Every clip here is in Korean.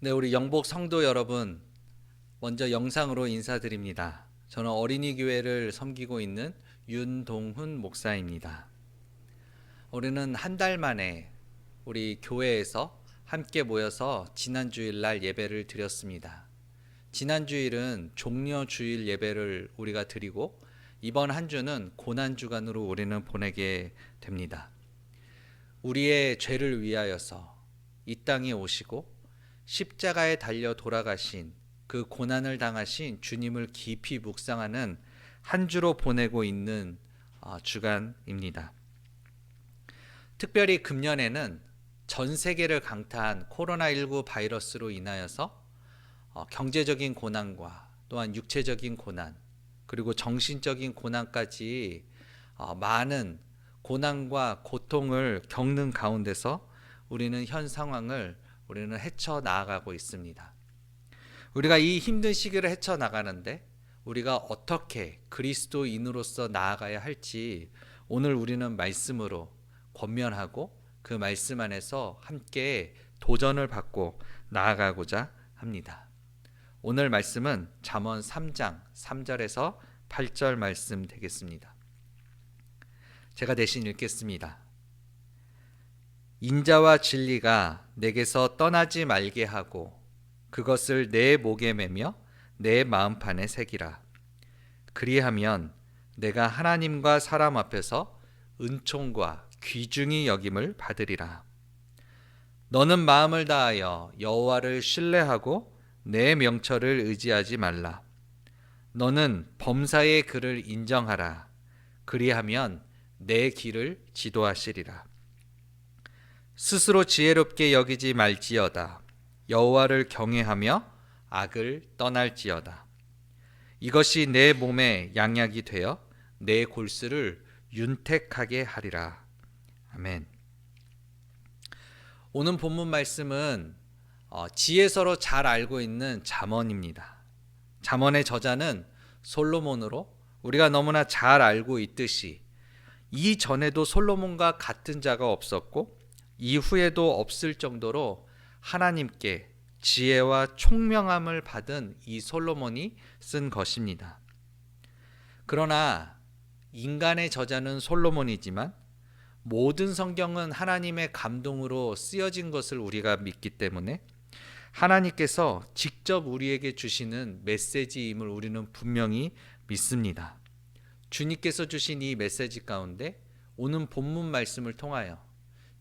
네, 우리 영복 성도 여러분, 먼저 영상으로 인사드립니다. 저는 어린이 교회를 섬기고 있는 윤동훈 목사입니다. 우리는 한 달 만에 우리 교회에서 함께 모여서 지난 주일날 예배를 드렸습니다. 지난 주일은 종려 주일 예배를 우리가 드리고 이번 한 주는 고난 주간으로 우리는 보내게 됩니다. 우리의 죄를 위하여서 이 땅에 오시고 십자가에 달려 돌아가신 그 고난을 당하신 주님을 깊이 묵상하는 한 주로 보내고 있는 주간입니다. 특별히 금년에는 전 세계를 강타한 코로나19 바이러스로 인하여서 경제적인 고난과 또한 육체적인 고난 그리고 정신적인 고난까지 많은 고난과 고통을 겪는 가운데서 우리는 현 상황을 우리는 헤쳐나가고 있습니다. 우리가 이 힘든 시기를 헤쳐나가는데 우리가 어떻게 그리스도인으로서 나아가야 할지 오늘 우리는 말씀으로 권면하고 그 말씀 안에서 함께 도전을 받고 나아가고자 합니다. 오늘 말씀은 잠언 3장 3절에서 8절 말씀 되겠습니다. 제가 대신 읽겠습니다. 인자와 진리가 내게서 떠나지 말게 하고 그것을 내 목에 매며 내 마음판에 새기라. 그리하면 내가 하나님과 사람 앞에서 은총과 귀중히 여김을 받으리라. 너는 마음을 다하여 여호와를 신뢰하고 내 명철을 의지하지 말라. 너는 범사의 그를 인정하라. 그리하면 내 길을 지도하시리라. 스스로 지혜롭게 여기지 말지어다. 여호와를 경외하며 악을 떠날지어다. 이것이 내 몸에 양약이 되어 내 골수를 윤택하게 하리라. 아멘. 오늘 본문 말씀은 지혜서로 잘 알고 있는 잠언입니다. 잠언의 저자는 솔로몬으로 우리가 너무나 잘 알고 있듯이 이전에도 솔로몬과 같은 자가 없었고 이후에도 없을 정도로 하나님께 지혜와 총명함을 받은 이 솔로몬이 쓴 것입니다. 그러나 인간의 저자는 솔로몬이지만 모든 성경은 하나님의 감동으로 쓰여진 것을 우리가 믿기 때문에 하나님께서 직접 우리에게 주시는 메시지임을 우리는 분명히 믿습니다. 주님께서 주신 이 메시지 가운데 오늘 본문 말씀을 통하여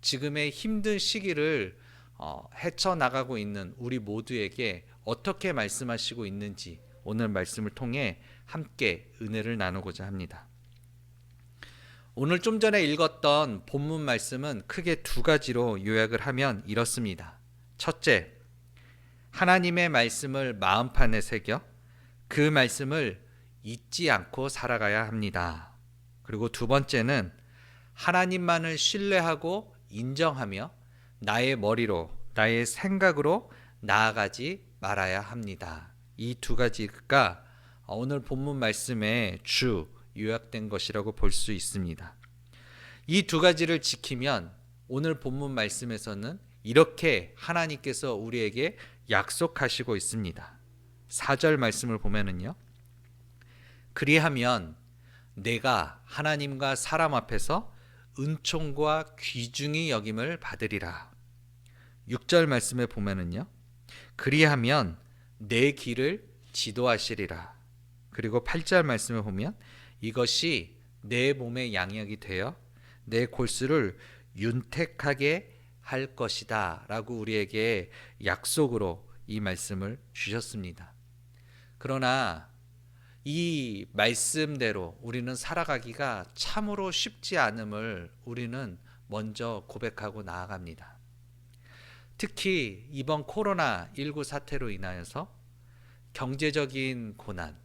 지금의 힘든 시기를 헤쳐나가고 있는 우리 모두에게 어떻게 말씀하시고 있는지 오늘 말씀을 통해 함께 은혜를 나누고자 합니다. 오늘 좀 전에 읽었던 본문 말씀은 크게 두 가지로 요약을 하면 이렇습니다. 첫째, 하나님의 말씀을 마음판에 새겨 그 말씀을 잊지 않고 살아가야 합니다. 그리고 두 번째는 하나님만을 신뢰하고 인정하며 나의 머리로 나의 생각으로 나아가지 말아야 합니다. 이 두 가지가 오늘 본문 말씀의 주 요약된 것이라고 볼 수 있습니다. 이 두 가지를 지키면 오늘 본문 말씀에서는 이렇게 하나님께서 우리에게 약속하시고 있습니다. 4절 말씀을 보면은요. 그리하면 내가 하나님과 사람 앞에서 은총과 귀중히 여김을 받으리라. 6절 말씀에 보면은요. 그리하면 내 길을 지도하시리라. 그리고 8절 말씀에 보면 이것이 내 몸의 양약이 되어 내 골수를 윤택하게 할 것이다 라고 우리에게 약속으로 이 말씀을 주셨습니다. 그러나 이 말씀대로 우리는 살아가기가 참으로 쉽지 않음을 우리는 먼저 고백하고 나아갑니다. 특히 이번 코로나19 사태로 인하여서 경제적인 고난,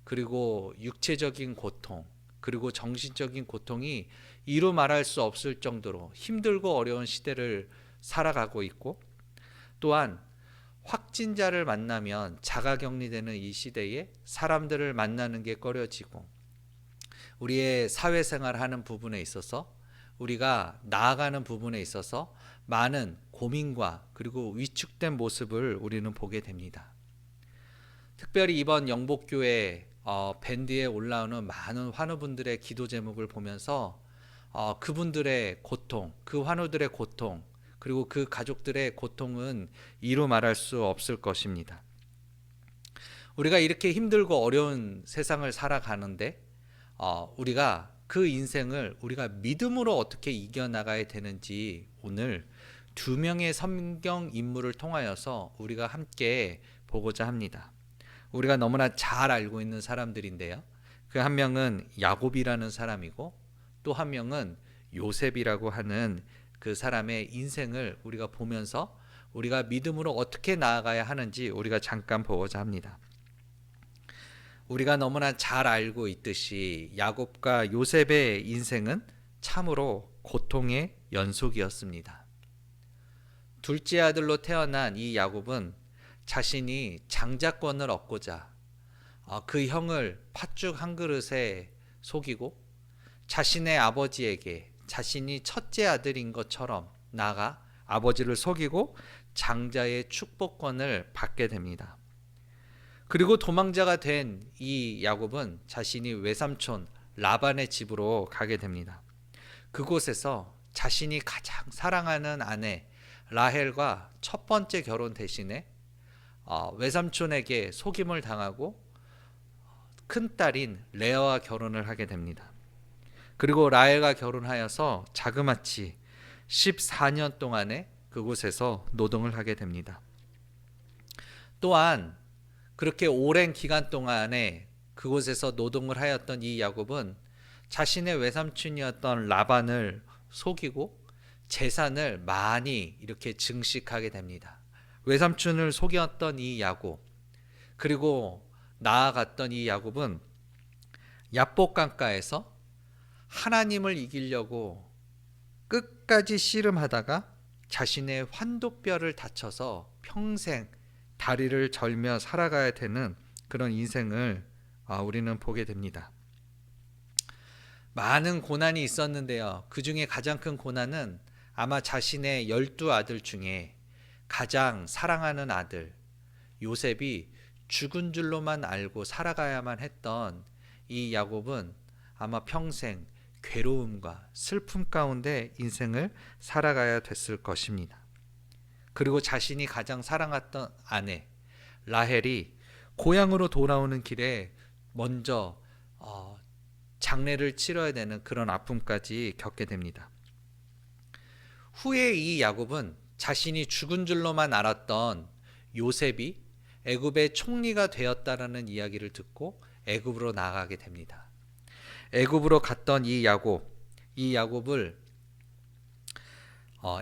그리고 육체적인 고통, 그리고 정신적인 고통이 이루 말할 수 없을 정도로 힘들고 어려운 시대를 살아가고 있고, 또한 확진자를 만나면 자가격리되는 이 시대에 사람들을 만나는 게 꺼려지고 우리의 사회생활 하는 부분에 있어서 우리가 나아가는 부분에 있어서 많은 고민과 그리고 위축된 모습을 우리는 보게 됩니다. 특별히 이번 영복교회 밴드에 올라오는 많은 환우분들의 기도 제목을 보면서 그분들의 고통, 그 환우들의 고통, 그리고 그 가족들의 고통은 이루 말할 수 없을 것입니다. 우리가 이렇게 힘들고 어려운 세상을 살아가는데 우리가 그 인생을 우리가 믿음으로 어떻게 이겨나가야 되는지 오늘 두 명의 성경 인물을 통하여서 우리가 함께 보고자 합니다. 우리가 너무나 잘 알고 있는 사람들인데요. 그 한 명은 야곱이라는 사람이고 또 한 명은 요셉이라고 하는 그 사람의 인생을 우리가 보면서 우리가 믿음으로 어떻게 나아가야 하는지 우리가 잠깐 보고자 합니다. 우리가 너무나 잘 알고 있듯이 야곱과 요셉의 인생은 참으로 고통의 연속이었습니다. 둘째 아들로 태어난 이 야곱은 자신이 장자권을 얻고자 그 형을 팥죽 한 그릇에 속이고 자신의 아버지에게 자신이 첫째 아들인 것처럼 나가 아버지를 속이고 장자의 축복권을 받게 됩니다. 그리고 도망자가 된 이 야곱은 자신이 외삼촌 라반의 집으로 가게 됩니다. 그곳에서 자신이 가장 사랑하는 아내 라헬과 첫 번째 결혼 대신에 외삼촌에게 속임을 당하고 큰딸인 레아와 결혼을 하게 됩니다. 그리고 라헬과 결혼하여서 자그마치 14년 동안에 그곳에서 노동을 하게 됩니다. 또한 그렇게 오랜 기간 동안에 그곳에서 노동을 하였던 이 야곱은 자신의 외삼촌이었던 라반을 속이고 재산을 많이 이렇게 증식하게 됩니다. 외삼촌을 속였던 이 야곱, 그리고 나아갔던 이 야곱은 야복강가에서 하나님을 이기려고 끝까지 씨름하다가 자신의 환도뼈를 다쳐서 평생 다리를 절며 살아가야 되는 그런 인생을 우리는 보게 됩니다. 많은 고난이 있었는데요. 그 중에 가장 큰 고난은 아마 자신의 12아들 중에 가장 사랑하는 아들 요셉이 죽은 줄로만 알고 살아가야만 했던 이 야곱은 아마 평생 괴로움과 슬픔 가운데 인생을 살아가야 됐을 것입니다. 그리고 자신이 가장 사랑했던 아내 라헬이 고향으로 돌아오는 길에 먼저 장례를 치러야 되는 그런 아픔까지 겪게 됩니다. 후에 이 야곱은 자신이 죽은 줄로만 알았던 요셉이 애굽의 총리가 되었다라는 이야기를 듣고 애굽으로 나가게 됩니다. 애굽으로 갔던 이 야곱을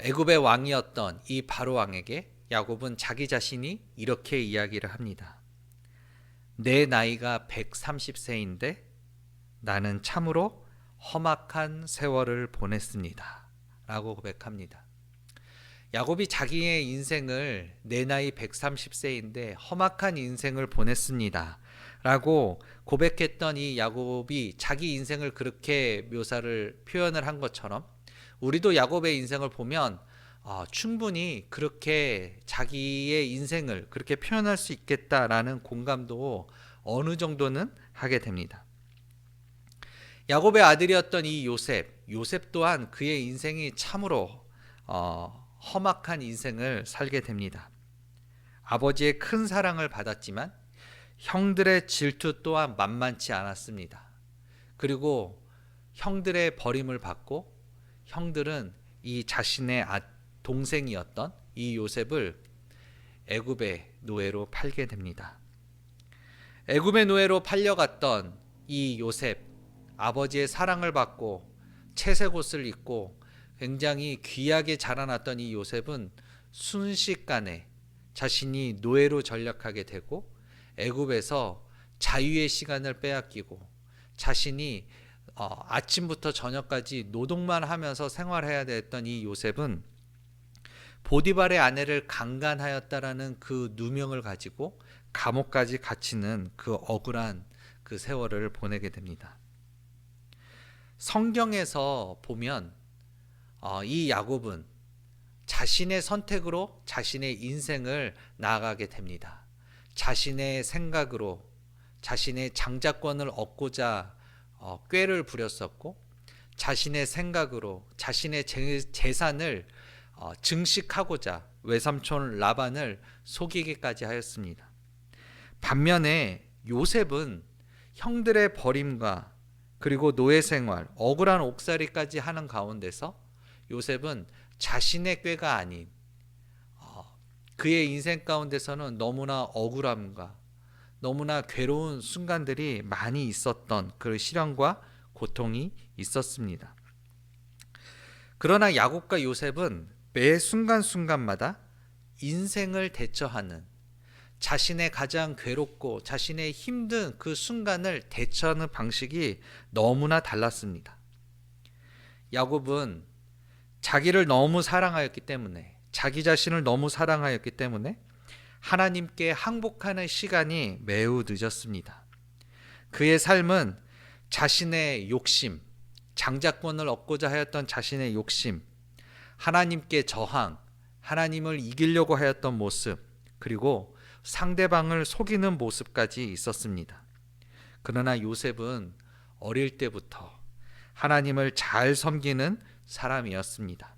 애굽의 왕이었던 이 바로 왕에게 야곱은 자기 자신이 이렇게 이야기를 합니다. 내 나이가 130세인데 나는 참으로 험악한 세월을 보냈습니다. 라고 고백합니다. 야곱이 자기의 인생을 내 나이 130세인데 험악한 인생을 보냈습니다. 라고 고백했던 이 야곱이 자기 인생을 그렇게 표현을 한 것처럼 우리도 야곱의 인생을 보면 충분히 그렇게 자기의 인생을 그렇게 표현할 수 있겠다라는 공감도 어느 정도는 하게 됩니다. 야곱의 아들이었던 이 요셉 또한 그의 인생이 참으로 험악한 인생을 살게 됩니다. 아버지의 큰 사랑을 받았지만 형들의 질투 또한 만만치 않았습니다. 그리고 형들의 버림을 받고 형들은 이 자신의 동생이었던 이 요셉을 애굽의 노예로 팔게 됩니다. 애굽의 노예로 팔려갔던 이 요셉, 아버지의 사랑을 받고 채색옷을 입고 굉장히 귀하게 자라났던 이 요셉은 순식간에 자신이 노예로 전락하게 되고 애굽에서 자유의 시간을 빼앗기고 자신이 아침부터 저녁까지 노동만 하면서 생활해야 됐던 이 요셉은 보디발의 아내를 강간하였다라는 그 누명을 가지고 감옥까지 갇히는 그 억울한 그 세월을 보내게 됩니다. 성경에서 보면 이 야곱은 자신의 선택으로 자신의 인생을 나아가게 됩니다. 자신의 생각으로 자신의 장자권을 얻고자 꾀를 부렸었고, 자신의 생각으로 자신의 재산을 증식하고자 외삼촌 라반을 속이기까지 하였습니다. 반면에 요셉은 형들의 버림과 그리고 노예 생활, 억울한 옥살이까지 하는 가운데서 요셉은 자신의 꾀가 아닌 그의 인생 가운데서는 너무나 억울함과 너무나 괴로운 순간들이 많이 있었던 그 시련과 고통이 있었습니다. 그러나 야곱과 요셉은 매 순간순간마다 인생을 대처하는, 자신의 가장 괴롭고 자신의 힘든 그 순간을 대처하는 방식이 너무나 달랐습니다. 야곱은 자기를 너무 사랑하였기 때문에, 자기 자신을 너무 사랑하였기 때문에 하나님께 항복하는 시간이 매우 늦었습니다. 그의 삶은 자신의 욕심, 장자권을 얻고자 하였던 자신의 욕심, 하나님께 저항, 하나님을 이기려고 하였던 모습, 그리고 상대방을 속이는 모습까지 있었습니다. 그러나 요셉은 어릴 때부터 하나님을 잘 섬기는 사람이었습니다.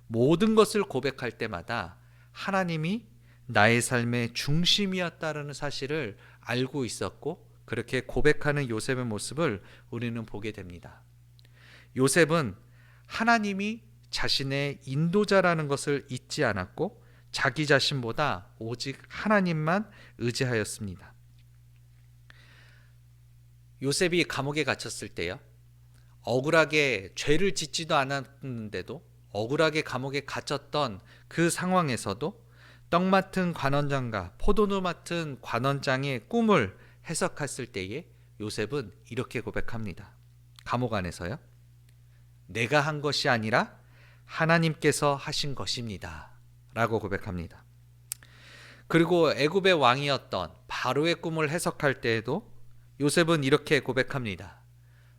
모든 것을 고백할 때마다 하나님이 나의 삶의 중심이었다는 사실을 알고 있었고, 그렇게 고백하는 요셉의 모습을 우리는 보게 됩니다. 요셉은 하나님이 자신의 인도자라는 것을 잊지 않았고, 자기 자신보다 오직 하나님만 의지하였습니다. 요셉이 감옥에 갇혔을 때요, 억울하게 죄를 짓지도 않았는데도 억울하게 감옥에 갇혔던 그 상황에서도 떡 맡은 관원장과 포도주 맡은 관원장의 꿈을 해석했을 때에 요셉은 이렇게 고백합니다. 감옥 안에서요, 내가 한 것이 아니라 하나님께서 하신 것입니다 라고 고백합니다. 그리고 애굽의 왕이었던 바로의 꿈을 해석할 때에도 요셉은 이렇게 고백합니다.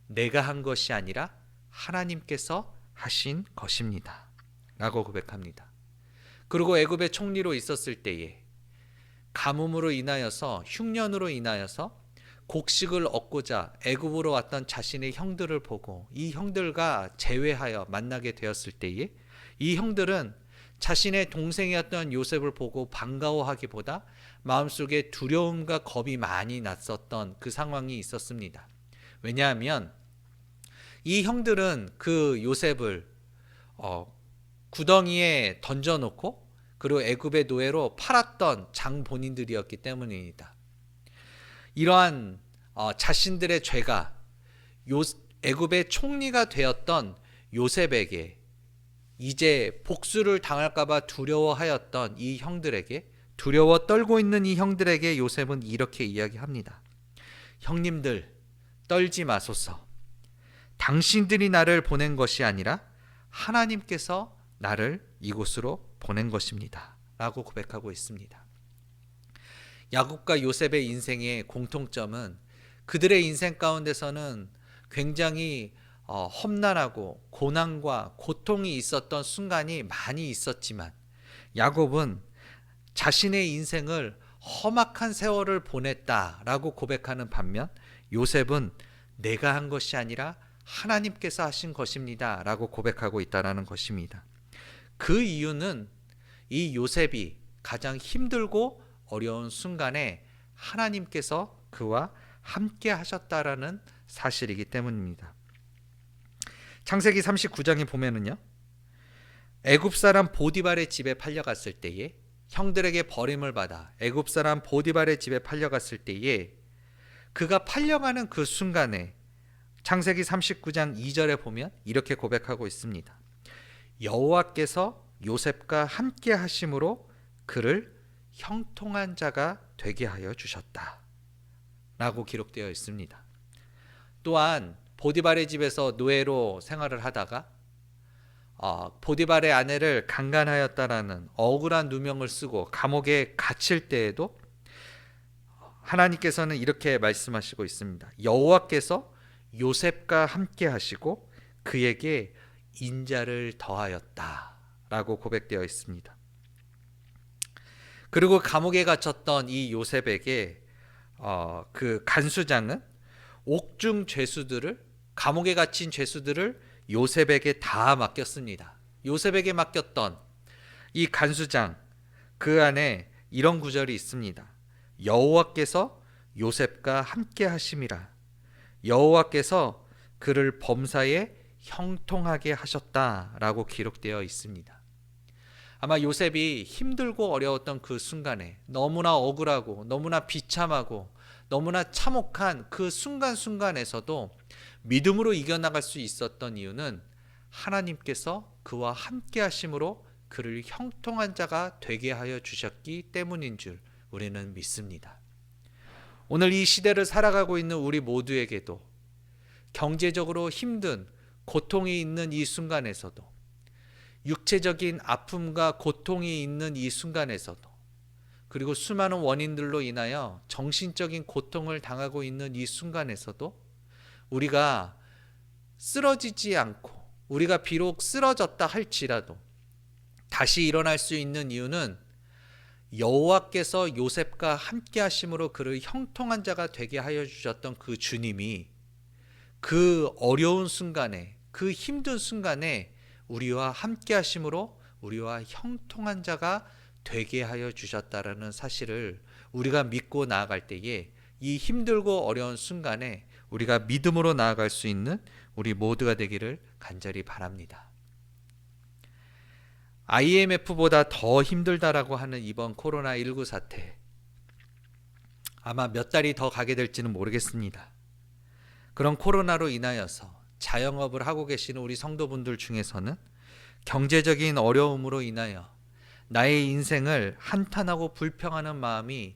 내가 한 것이 아니라 하나님께서 하신 것입니다 라고 고백합니다. 그리고 애굽의 총리로 있었을 때에 가뭄으로 인하여서, 흉년으로 인하여서 곡식을 얻고자 애굽으로 왔던 자신의 형들을 보고 이 형들과 재회하여 만나게 되었을 때에 이 형들은 자신의 동생이었던 요셉을 보고 반가워하기보다 마음속에 두려움과 겁이 많이 났었던 그 상황이 있었습니다. 왜냐하면 이 형들은 그 요셉을 구덩이에 던져놓고 그리고 애굽의 노예로 팔았던 장본인들이었기 때문입니다. 이러한 자신들의 죄가 애굽의 총리가 되었던 요셉에게 이제 복수를 당할까봐 두려워하였던 이 형들에게, 두려워 떨고 있는 이 형들에게 요셉은 이렇게 이야기합니다. 형님들, 떨지 마소서. 당신들이 나를 보낸 것이 아니라 하나님께서 나를 이곳으로 보낸 것입니다 라고 고백하고 있습니다. 야곱과 요셉의 인생의 공통점은 그들의 인생 가운데서는 굉장히 험난하고 고난과 고통이 있었던 순간이 많이 있었지만, 야곱은 자신의 인생을 험악한 세월을 보냈다라고 고백하는 반면, 요셉은 내가 한 것이 아니라 하나님께서 하신 것입니다 라고 고백하고 있다는 것입니다. 그 이유는 이 요셉이 가장 힘들고 어려운 순간에 하나님께서 그와 함께 하셨다라는 사실이기 때문입니다. 창세기 39장에 보면은요, 애굽 사람 보디발의 집에 팔려갔을 때에, 형들에게 버림을 받아 애굽 사람 보디발의 집에 팔려갔을 때에 그가 팔려가는 그 순간에 창세기 39장 2절에 보면 이렇게 고백하고 있습니다. 여호와께서 요셉과 함께 하심으로 그를 형통한 자가 되게 하여 주셨다 라고 기록되어 있습니다. 또한 보디발의 집에서 노예로 생활을 하다가 보디발의 아내를 강간하였다라는 억울한 누명을 쓰고 감옥에 갇힐 때에도 하나님께서는 이렇게 말씀하시고 있습니다. 여호와께서 요셉과 함께 하시고 그에게 인자를 더하였다라고 고백되어 있습니다. 그리고 감옥에 갇혔던 이 요셉에게 그 간수장은 옥중 죄수들을, 감옥에 갇힌 죄수들을 요셉에게 다 맡겼습니다. 요셉에게 맡겼던 이 간수장, 그 안에 이런 구절이 있습니다. 여호와께서 요셉과 함께 하심이라. 여호와께서 그를 범사에 형통하게 하셨다라고 기록되어 있습니다. 아마 요셉이 힘들고 어려웠던 그 순간에, 너무나 억울하고 너무나 비참하고 너무나 참혹한 그 순간순간에서도 믿음으로 이겨나갈 수 있었던 이유는 하나님께서 그와 함께 하심으로 그를 형통한 자가 되게 하여 주셨기 때문인 줄 우리는 믿습니다. 오늘 이 시대를 살아가고 있는 우리 모두에게도 경제적으로 힘든 고통이 있는 이 순간에서도, 육체적인 아픔과 고통이 있는 이 순간에서도, 그리고 수많은 원인들로 인하여 정신적인 고통을 당하고 있는 이 순간에서도 우리가 쓰러지지 않고, 우리가 비록 쓰러졌다 할지라도 다시 일어날 수 있는 이유는 여호와께서 요셉과 함께 하심으로 그를 형통한 자가 되게 하여 주셨던 그 주님이 그 어려운 순간에, 그 힘든 순간에 우리와 함께 하심으로 우리와 형통한 자가 되게 하여 주셨다라는 사실을 우리가 믿고 나아갈 때에 이 힘들고 어려운 순간에 우리가 믿음으로 나아갈 수 있는 우리 모두가 되기를 간절히 바랍니다. IMF보다 더 힘들다라고 하는 이번 코로나19 사태, 아마 몇 달이 더 가게 될지는 모르겠습니다. 그런 코로나로 인하여서 자영업을 하고 계시는 우리 성도분들 중에서는 경제적인 어려움으로 인하여 나의 인생을 한탄하고 불평하는 마음이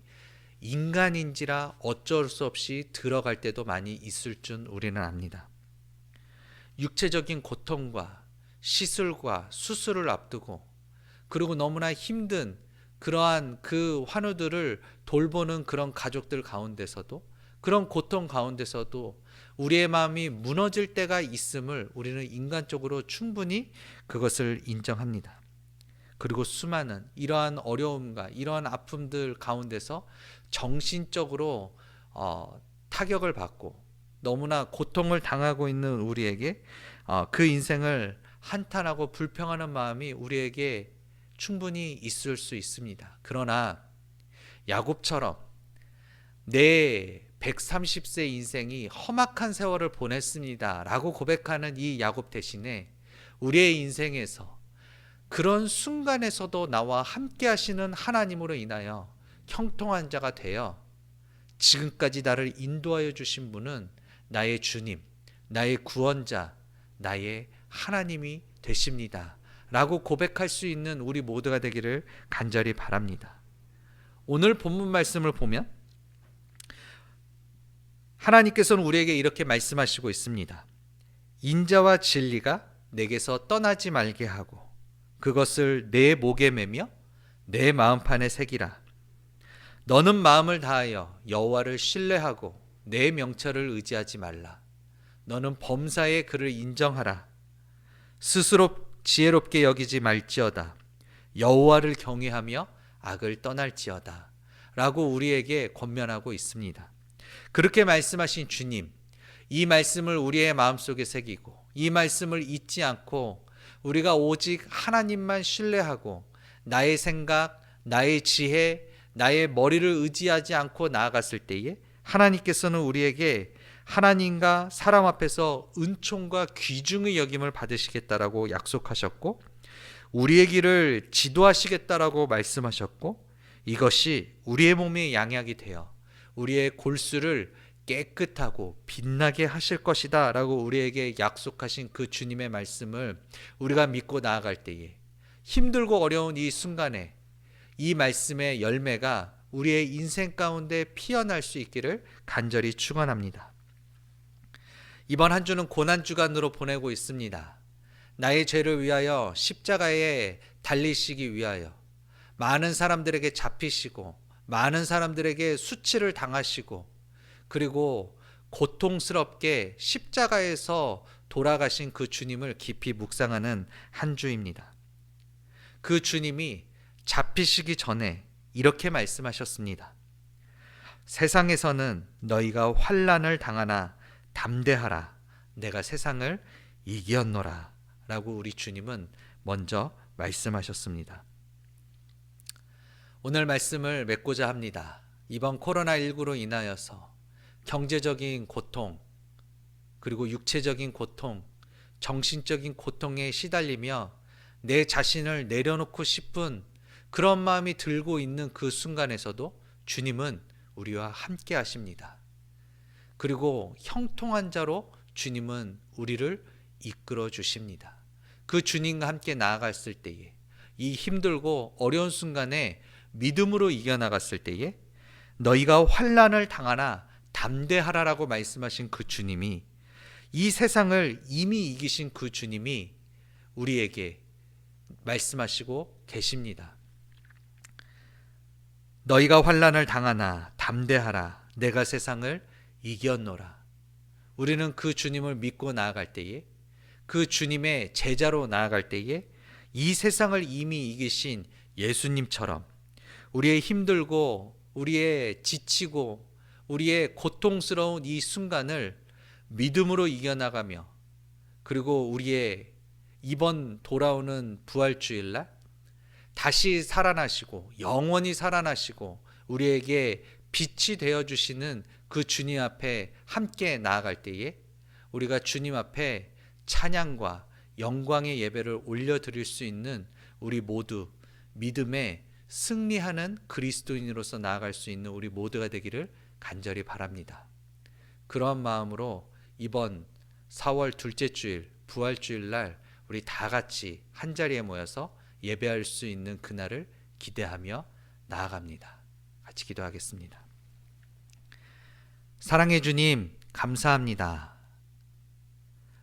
인간인지라 어쩔 수 없이 들어갈 때도 많이 있을 줄 우리는 압니다. 육체적인 고통과 시술과 수술을 앞두고, 그리고 너무나 힘든 그러한 그 환우들을 돌보는 그런 가족들 가운데서도, 그런 고통 가운데서도 우리의 마음이 무너질 때가 있음을 우리는 인간적으로 충분히 그것을 인정합니다. 그리고 수많은 이러한 어려움과 이러한 아픔들 가운데서 정신적으로 타격을 받고 너무나 고통을 당하고 있는 우리에게 그 인생을 한탄하고 불평하는 마음이 우리에게 충분히 있을 수 있습니다. 그러나 야곱처럼 내 130세 인생이 험악한 세월을 보냈습니다 라고 고백하는 이 야곱 대신에 우리의 인생에서 그런 순간에서도 나와 함께 하시는 하나님으로 인하여 형통한 자가 되어 지금까지 나를 인도하여 주신 분은 나의 주님, 나의 구원자, 나의 하나님이 되십니다 라고 고백할 수 있는 우리 모두가 되기를 간절히 바랍니다. 오늘 본문 말씀을 보면 하나님께서는 우리에게 이렇게 말씀하시고 있습니다. 인자와 진리가 내게서 떠나지 말게 하고 그것을 내 목에 매며 내 마음판에 새기라. 너는 마음을 다하여 여호와를 신뢰하고 내 명철을 의지하지 말라. 너는 범사에 그를 인정하라. 스스로 지혜롭게 여기지 말지어다. 여호와를 경외하며 악을 떠날지어다 라고 우리에게 권면하고 있습니다. 그렇게 말씀하신 주님, 이 말씀을 우리의 마음속에 새기고 이 말씀을 잊지 않고 우리가 오직 하나님만 신뢰하고 나의 생각, 나의 지혜, 나의 머리를 의지하지 않고 나아갔을 때에 하나님께서는 우리에게 하나님과 사람 앞에서 은총과 귀중의 여김을 받으시겠다라고 약속하셨고 우리의 길을 지도하시겠다라고 말씀하셨고 이것이 우리의 몸의 양약이 되어 우리의 골수를 깨끗하고 빛나게 하실 것이다 라고 우리에게 약속하신 그 주님의 말씀을 우리가 믿고 나아갈 때에 힘들고 어려운 이 순간에 이 말씀의 열매가 우리의 인생 가운데 피어날 수 있기를 간절히 축원합니다. 이번 한 주는 고난주간으로 보내고 있습니다. 나의 죄를 위하여 십자가에 달리시기 위하여 많은 사람들에게 잡히시고 많은 사람들에게 수치를 당하시고 그리고 고통스럽게 십자가에서 돌아가신 그 주님을 깊이 묵상하는 한 주입니다. 그 주님이 잡히시기 전에 이렇게 말씀하셨습니다. 세상에서는 너희가 환난을 당하나 담대하라. 내가 세상을 이겼노라. 라고 우리 주님은 먼저 말씀하셨습니다. 오늘 말씀을 맺고자 합니다. 이번 코로나19로 인하여서 경제적인 고통, 그리고 육체적인 고통, 정신적인 고통에 시달리며 내 자신을 내려놓고 싶은 그런 마음이 들고 있는 그 순간에서도 주님은 우리와 함께 하십니다. 그리고 형통한 자로 주님은 우리를 이끌어 주십니다. 그 주님과 함께 나아갔을 때에, 이 힘들고 어려운 순간에 믿음으로 이겨나갔을 때에 너희가 환난을 당하나 담대하라라고 말씀하신 그 주님이, 이 세상을 이미 이기신 그 주님이 우리에게 말씀하시고 계십니다. 너희가 환난을 당하나 담대하라. 내가 세상을 이겼노라. 우리는 그 주님을 믿고 나아갈 때에, 그 주님의 제자로 나아갈 때에 이 세상을 이미 이기신 예수님처럼 우리의 힘들고 우리의 지치고 우리의 고통스러운 이 순간을 믿음으로 이겨나가며, 그리고 우리의 이번 돌아오는 부활주일날 다시 살아나시고 영원히 살아나시고 우리에게 빛이 되어주시는 그 주님 앞에 함께 나아갈 때에 우리가 주님 앞에 찬양과 영광의 예배를 올려드릴 수 있는 우리 모두 믿음에 승리하는 그리스도인으로서 나아갈 수 있는 우리 모두가 되기를 간절히 바랍니다. 그런 마음으로 이번 4월 둘째 주일 부활주일날 우리 다 같이 한자리에 모여서 예배할 수 있는 그날을 기대하며 나아갑니다. 같이 기도하겠습니다. 사랑해 주님, 감사합니다.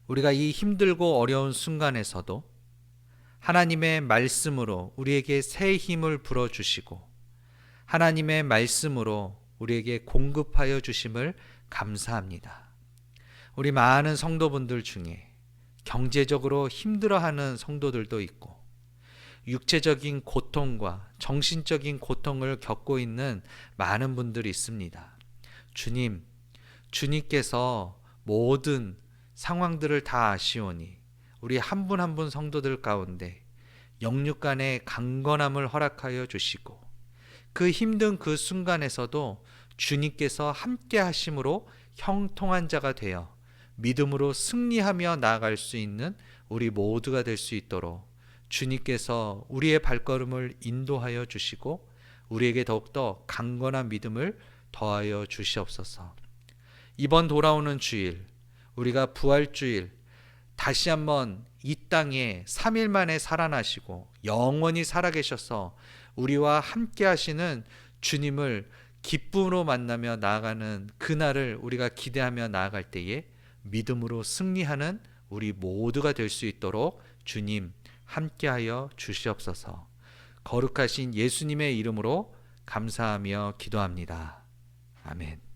우리가 이 힘들고 어려운 순간에서도 하나님의 말씀으로 우리에게 새 힘을 불어주시고 하나님의 말씀으로 우리에게 공급하여 주심을 감사합니다. 우리 많은 성도분들 중에 경제적으로 힘들어하는 성도들도 있고 육체적인 고통과 정신적인 고통을 겪고 있는 많은 분들이 있습니다. 주님, 주님께서 모든 상황들을 다 아시오니 우리 한 분 한 분 성도들 가운데 영육 간의 강건함을 허락하여 주시고 그 힘든 그 순간에서도 주님께서 함께 하심으로 형통한 자가 되어 믿음으로 승리하며 나아갈 수 있는 우리 모두가 될 수 있도록 주님께서 우리의 발걸음을 인도하여 주시고 우리에게 더욱더 강건한 믿음을 더하여 주시옵소서. 이번 돌아오는 주일, 우리가 부활주일 다시 한번 이 땅에 3일 만에 살아나시고 영원히 살아계셔서 우리와 함께 하시는 주님을 기쁨으로 만나며 나아가는 그날을 우리가 기대하며 나아갈 때에 믿음으로 승리하는 우리 모두가 될 수 있도록 주님 함께하여 주시옵소서. 거룩하신 예수님의 이름으로 감사하며 기도합니다. 아멘.